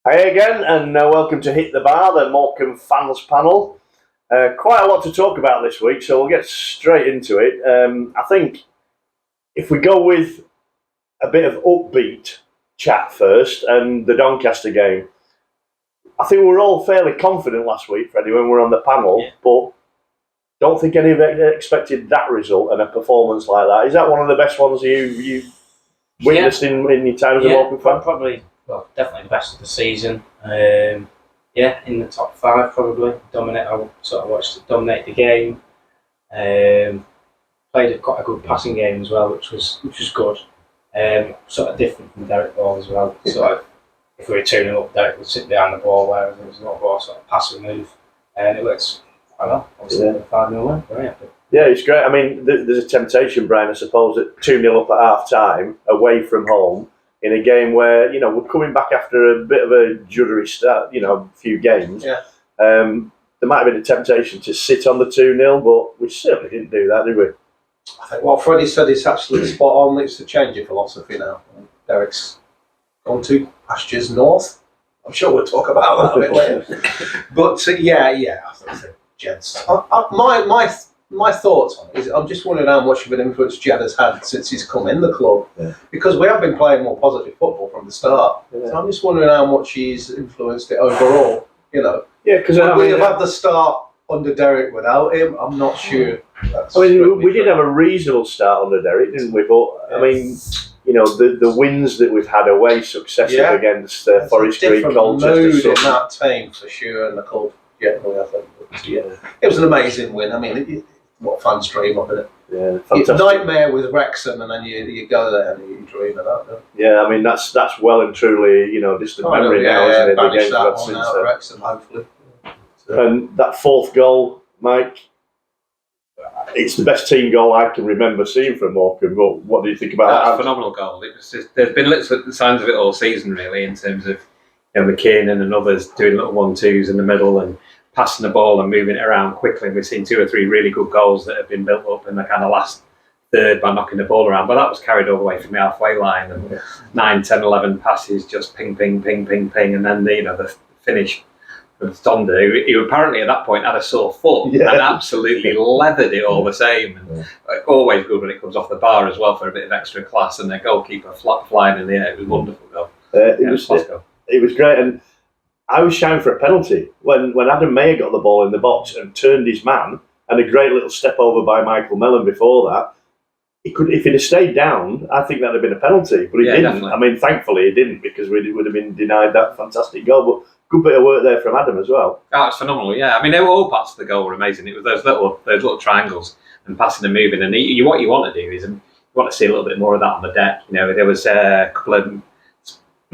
Hi again, and welcome to Hit the Bar, the Morecambe fans panel. Quite a lot to talk about this week, so we'll get straight into it. I think if we go with a bit of upbeat chat first, and the Doncaster game, I think we were all fairly confident last week, Freddie, when we were on the panel, but don't think any of it expected that result and a performance like that. Is that one of the best ones you've witnessed in your time as a Morecambe fan? Probably. Well, definitely the best of the season. In the top 5 probably. I sort of watched it dominate the game. Played quite a good passing game as well, which was good. Sort of different from Derek Ball as well. Sort of, if we were 2-0 up, Derek would sit behind the ball, whereas there was a lot more sort of passing move, and it works quite well. Obviously, 5-0 win. Very happy. Yeah, it's great. I mean, there's a temptation, Brian, I suppose, at 2-0 up at half time, away from home, in a game where, we're coming back after a bit of a juddery start, a few games. Yeah. There might have been a temptation to sit on the 2-0, but we certainly didn't do that, did we? I think what Freddie said is absolutely spot on. It's a change of philosophy now. Derek's gone to pastures north. I'm sure we'll talk about that a bit later. But I think so, gents. My thoughts on it is I'm just wondering how much of an influence Jed has had since he's come in the club. Yeah. Because we have been playing more positive football from the start. Yeah. So I'm just wondering how much he's influenced it overall. Yeah, because we have had the start under Derek without him. I'm not sure. We did have a reasonable start under Derek, didn't we? But I mean, the wins that we've had away successive against Forest Green, Colchester, in that team for sure, and the club generally, I think. It was an amazing win. I mean, what fans dream of, isn't it? Yeah, fantastic. Nightmare with Wrexham, and then you go there and you dream of that. Don't you? Yeah, I mean that's well and truly distant memory now, isn't it? The games that we've one out Wrexham, hopefully. And that fourth goal, Mike, it's the best team goal I can remember seeing from Morecambe. But what do you think about that? That's a phenomenal goal. It was just, there's been little signs of it all season, really, in terms of McKinnon and others doing little 1-2s in the middle and passing the ball and moving it around quickly. We've seen 2 or 3 really good goals that have been built up in the kind of last third by knocking the ball around, but that was carried all the way from the halfway line, and 9, 10, 11 passes just ping, ping, ping, ping, ping, and then the finish from Stonda, who apparently at that point had a sore foot and absolutely leathered it all the same, and always good when it comes off the bar as well for a bit of extra class, and the goalkeeper flying in the air. It was a wonderful goal. It was great, and I was shouting for a penalty when Adam Mayer got the ball in the box and turned his man, and a great little step over by Michael Mellon before that. If he'd have stayed down, I think that'd have been a penalty, but he didn't. Definitely. I mean, thankfully he didn't, because we would have been denied that fantastic goal. But good bit of work there from Adam as well. Oh, it's phenomenal. Yeah, I mean, they were all parts of the goal were amazing. It was those little triangles and passing and moving, and what you want to do is you want to see a little bit more of that on the deck. There was a couple of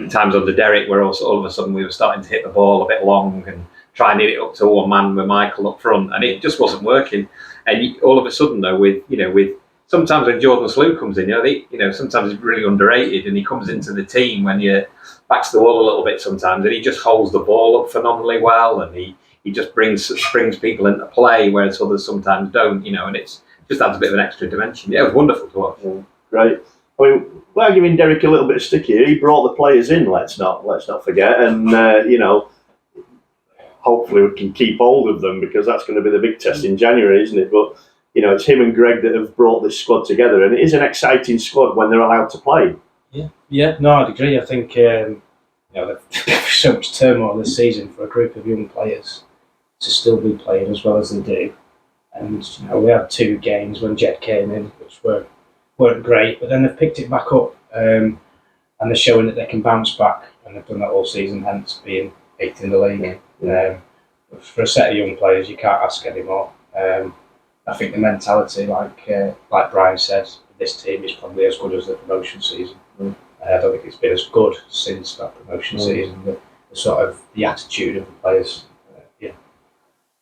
times under Derek where also all of a sudden we were starting to hit the ball a bit long and try and hit it up to one man with Michael up front, and it just wasn't working. And all of a sudden, though, with sometimes when Jordan Slew comes in, sometimes he's really underrated, and he comes into the team when you're back to the wall a little bit sometimes, and he just holds the ball up phenomenally well, and he just brings people into play, whereas others sometimes don't, and it's just adds a bit of an extra dimension. Yeah, it was wonderful to watch. Yeah, great. I mean, we're giving Derek a little bit of stick here. He brought the players in, let's not forget, and hopefully we can keep hold of them, because that's going to be the big test in January, isn't it? But it's him and Greg that have brought this squad together, and it is an exciting squad when they're allowed to play. I'd agree. I think there's so much turmoil this season for a group of young players to still be playing as well as they do. And we had 2 games when Jed came in, which weren't great, but then they've picked it back up, and they're showing that they can bounce back, and they've done that all season, hence being 8th in the league. For a set of young players, you can't ask any more. I think the mentality, like Brian said, this team is probably as good as the promotion season. I don't think it's been as good since that promotion season. The sort of the attitude of the players.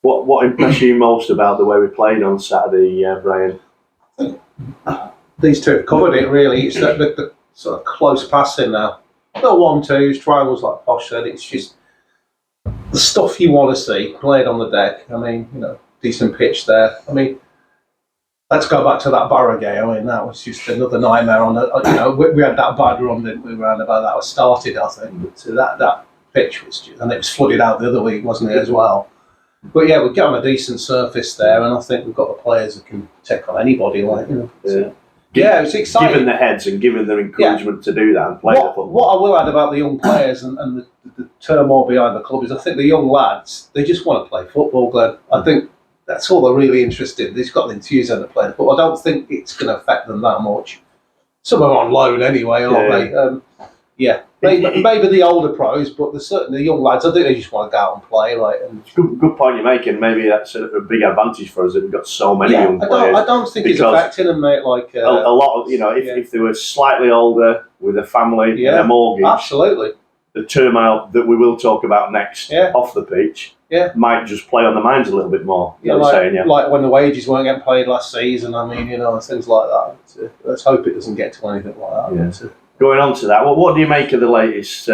What impressed you most about the way we played on Saturday, Brian? These two have covered it really. It's the sort of close passing now. No 1-2s, triangles like Posh said. It's just the stuff you want to see played on the deck. I mean, decent pitch there. I mean, let's go back to that Borough game. I mean, that was just another nightmare on the. We had that bad run that we ran about that was started, I think. But that pitch, and it was flooded out the other week, wasn't it, as well? But yeah, we get on a decent surface there, and I think we've got the players that can take on anybody. It's exciting. Given the heads and given their encouragement to do that and play the football. What I will add about the young players and the turmoil behind the club is I think the young lads, they just want to play football, Glenn. I think that's all they're really interested in. They've got the enthusiasm to play the football. I don't think it's going to affect them that much. Some are on loan anyway, aren't they? Maybe the older pros, but certainly the young lads, I think they just want to go out and play. It's a good point you're making. Maybe that's a big advantage for us that we've got so many young players. I don't think it's affecting them, mate. A lot of, if they were slightly older with a family and a mortgage, absolutely. The turmoil that we will talk about next off the pitch might just play on the minds a little bit more. Like when the wages weren't getting paid last season, things like that. Let's hope it doesn't get to anything like that. Going on to that, what do you make of the latest? Do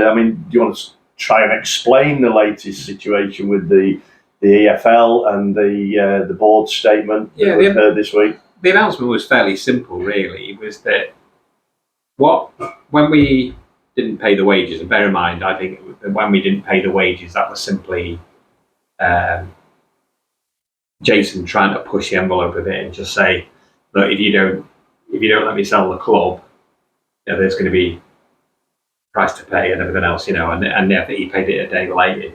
you want to try and explain the latest situation with the EFL and the board statement that we've heard this week? The announcement was fairly simple, really. It was that when we didn't pay the wages, and bear in mind, I think when we didn't pay the wages, that was simply Jason trying to push the envelope a bit and just say, look, if you don't let me sell the club, there's going to be price to pay and everything else, and I think he paid it a day later.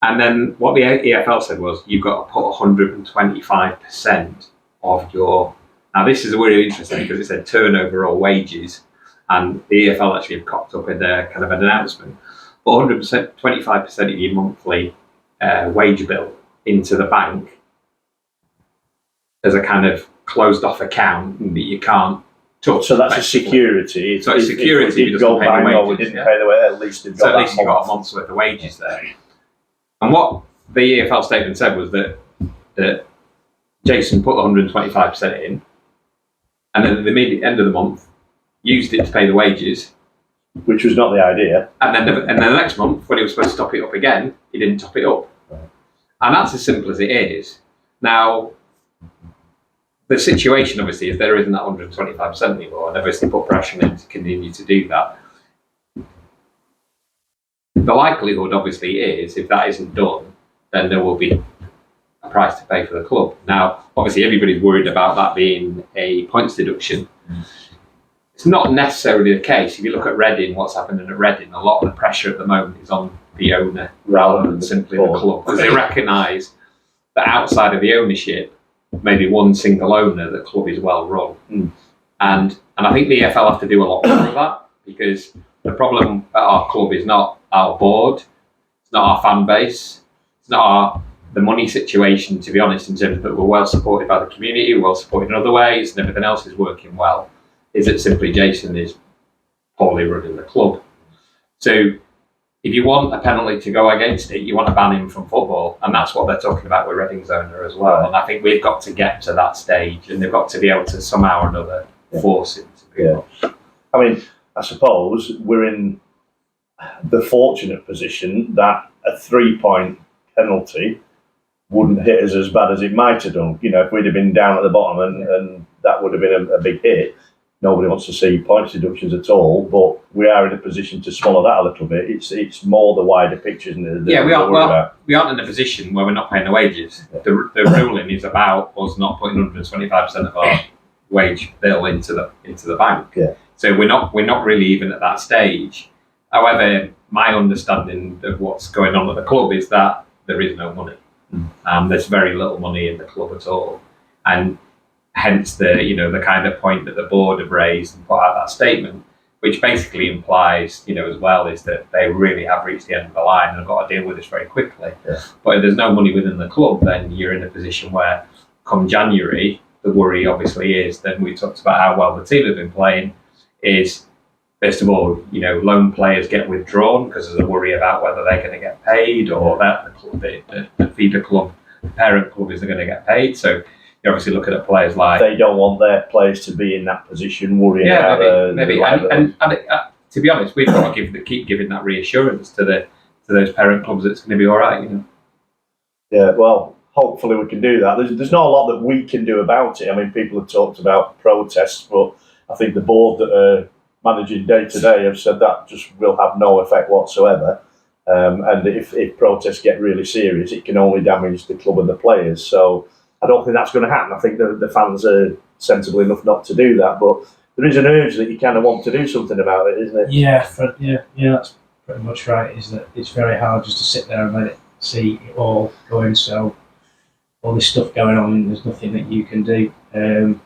And then what the EFL said was, you've got to put 125% of your. Now this is really interesting because it said turnover or wages, and the EFL actually have cocked up in their kind of an announcement. But 25% of your monthly wage bill into the bank as a kind of closed off account that you can't. So that's a security. So it's security. If we did go bang or we didn't pay the way, at least you've got you got a month's worth of wages there. And what the EFL statement said was that Jason put 125% in, and then at the end of the month used it to pay the wages, which was not the idea. And then the next month, when he was supposed to top it up again, he didn't top it up. Right. And that's as simple as it is. Now, the situation obviously is there isn't that 125% anymore, and obviously put pressure on him to continue to do that. The likelihood obviously is if that isn't done, then there will be a price to pay for the club. Now, obviously everybody's worried about that being a points deduction. It's not necessarily the case. If you look at Reading, what's happening at Reading, a lot of the pressure at the moment is on the owner rather than simply the club, because they recognise that outside of the ownership, maybe one single owner, the club is well run. And I think the EFL have to do a lot more of that, because the problem at our club is not our board, it's not our fan base, it's not the money situation, to be honest, in terms of that we're well supported by the community, we're well supported in other ways, and everything else is working well. Is it simply Jason is poorly running the club? So if you want a penalty to go against it, you want to ban him from football, and that's what they're talking about with Reading's owner as well. And I think we've got to get to that stage, and they've got to be able to somehow or another force him to be on. I mean, I suppose we're in the fortunate position that a 3-point penalty wouldn't hit us as bad as it might have done. If we'd have been down at the bottom and that would have been a big hit. Nobody wants to see points deductions at all, but we are in a position to swallow that a little bit. It's more the wider picture, isn't it? We aren't in a position where we're not paying the wages. The ruling is about us not putting 125% of our wage bill into the bank. Yeah. So we're not really even at that stage. However, my understanding of what's going on at the club is that there is no money. There's very little money in the club at all, and hence the kind of point that the board have raised and put out that statement, which basically implies, as well, is that they really have reached the end of the line and have got to deal with this very quickly. Yeah. But if there's no money within the club, then you're in a position where, come January, the worry obviously is, then we talked about how well the team have been playing, is, first of all, loan players get withdrawn because there's a worry about whether they're going to get paid, or that the feeder club, the parent club, isn't going to get paid. So you're obviously looking at players like... They don't want their players to be in that position, worrying about maybe. And to be honest, we've got to keep giving that reassurance to those parent clubs that it's going to be all right. Yeah, well, hopefully we can do that. There's not a lot that we can do about it. I mean, people have talked about protests, but I think the board that are managing day to day have said that just will have no effect whatsoever. And if protests get really serious, it can only damage the club and the players. So I don't think that's going to happen. I think the fans are sensible enough not to do that. But there is an urge that you kind of want to do something about it, isn't it? Yeah, that's pretty much right. Is that it's very hard just to sit there and let it see it all going. So all this stuff going on, and there's nothing that you can do. And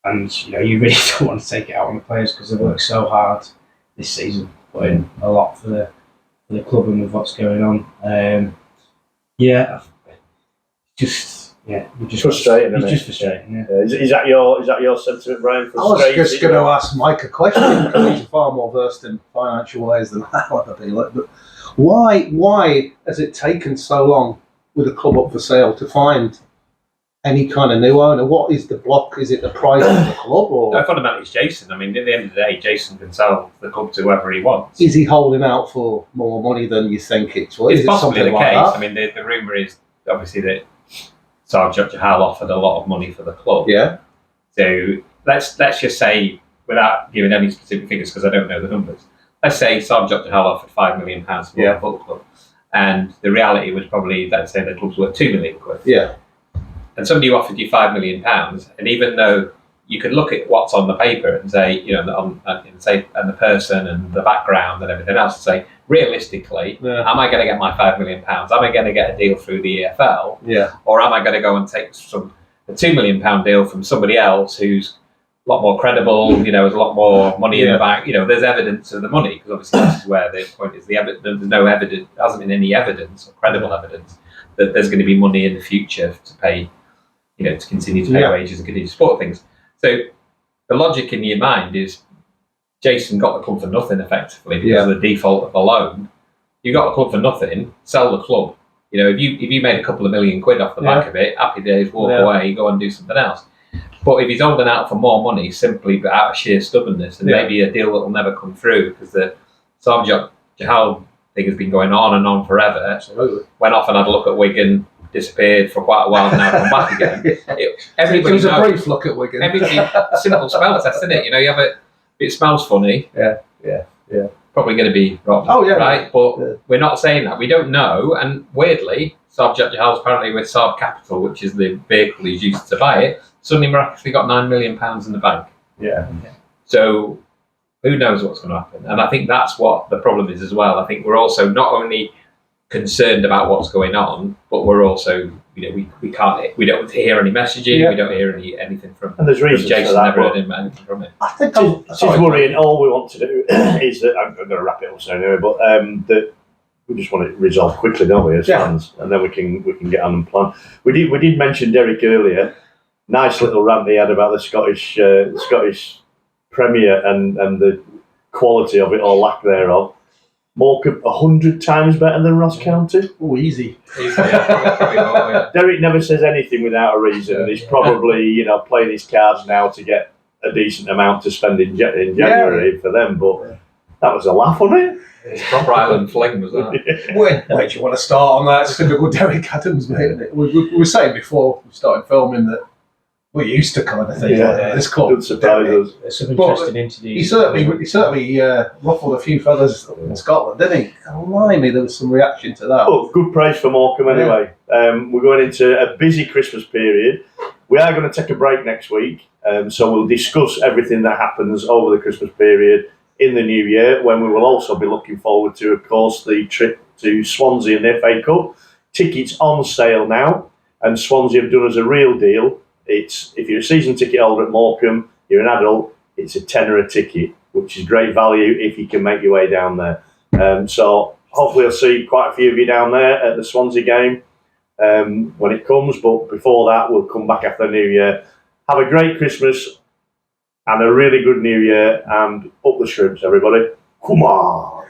you really don't want to take it out on the players because they've worked so hard this season, put in a lot for the club and with what's going on. Just Frustrating, it's isn't just it? frustrating. Yeah. Is that your sentiment, Brian? I was just going to ask Mike a question because he's far more versed in financial ways than I want to be. But why has it taken so long with a club up for sale to find any kind of new owner? What is the block? Is it the price of the club, or No, fundamentally, it's Jason. I mean, at the end of the day, Jason can sell the club to whoever he wants. is he holding out for more money than you think it's worth? It's Is it possibly something the like case. that? I mean, the rumour is obviously that Sergeant Jahal offered a lot of money for the club. Yeah. So let's just say, without giving any specific figures because I don't know the numbers, let's say Sergeant Jahal offered £5 million for the football club, and the reality was probably, let's say, the club's worth £2 million. Yeah. And somebody offered you £5 million, and even though you could look at what's on the paper and say, and the person and the background and everything else, and say, realistically, am I going to get my £5 million? Am I going to get a deal through the EFL? Yeah. Or am I going to go and take a £2 million deal from somebody else who's a lot more credible, has a lot more money in the bank? There's evidence of the money, because obviously this is where the point is, there's no evidence, there hasn't been any evidence, or credible evidence, that there's going to be money in the future to pay, to continue to pay wages and continue to support things. So the logic in your mind is Jason got the club for nothing effectively because of the default of the loan. You got the club for nothing, sell the club. If you made a couple of million quid off the back of it, happy days, walk away, go and do something else. But if he's holding out for more money simply out of sheer stubbornness, and maybe a deal that will never come through because the Sergeant Jahal thing has been going on and on forever. Absolutely. Went off and had a look at Wigan, disappeared for quite a while, and now come back again. Everybody It was a knows. brief look at Wigan. Everything simple smell test, isn't it? You have it smells funny. Yeah. Probably going to be rotten. Oh, yeah. Right, but we're not saying that. We don't know. And weirdly, Saab Jahal's apparently with Saab Capital, which is the vehicle he's used to buy it, suddenly miraculously got £9 million in the bank. Yeah. So who knows what's going to happen? And I think that's what the problem is as well. I think we're also not only concerned about what's going on, but we're also, we don't hear any messaging, we don't hear anything from. And there's reasons Jason. for that. Never heard anything from it. I think It's worrying. All we want to do is that I'm going to wrap it up soon anyway, but that we just want it resolved quickly, don't we, as fans, and then we can get on and plan. We did mention Derek earlier. Nice little rant he had about the Scottish Premier and the quality of it or lack thereof. Morecambe 100 times better than Ross County. Oh, easy. Derek never says anything without a reason. He's probably playing his cards now to get a decent amount to spend in January for them. But that was a laugh, wasn't it? It's proper Island fling, was that? Where do you want to start on that? It's typical Derek Adams, mate. Isn't it? We were saying before we started filming that we're used to kind of thing like this club. Doesn't surprise us. There's some interesting interviews. He certainly ruffled a few feathers in Scotland, didn't he? Blimey, there was some reaction to that. Oh, good praise for Morecambe anyway. We're going into a busy Christmas period. We are going to take a break next week, so we'll discuss everything that happens over the Christmas period in the new year, when we will also be looking forward to, of course, the trip to Swansea in the FA Cup. Tickets on sale now, and Swansea have done us a real deal. It's, if you're a season ticket holder at Morecambe, you're an adult, it's a tenner a ticket, which is great value if you can make your way down there. So hopefully I'll see quite a few of you down there at the Swansea game when it comes. But before that, we'll come back after the New Year. Have a great Christmas and a really good New Year, and up the shrimps, everybody. Come on!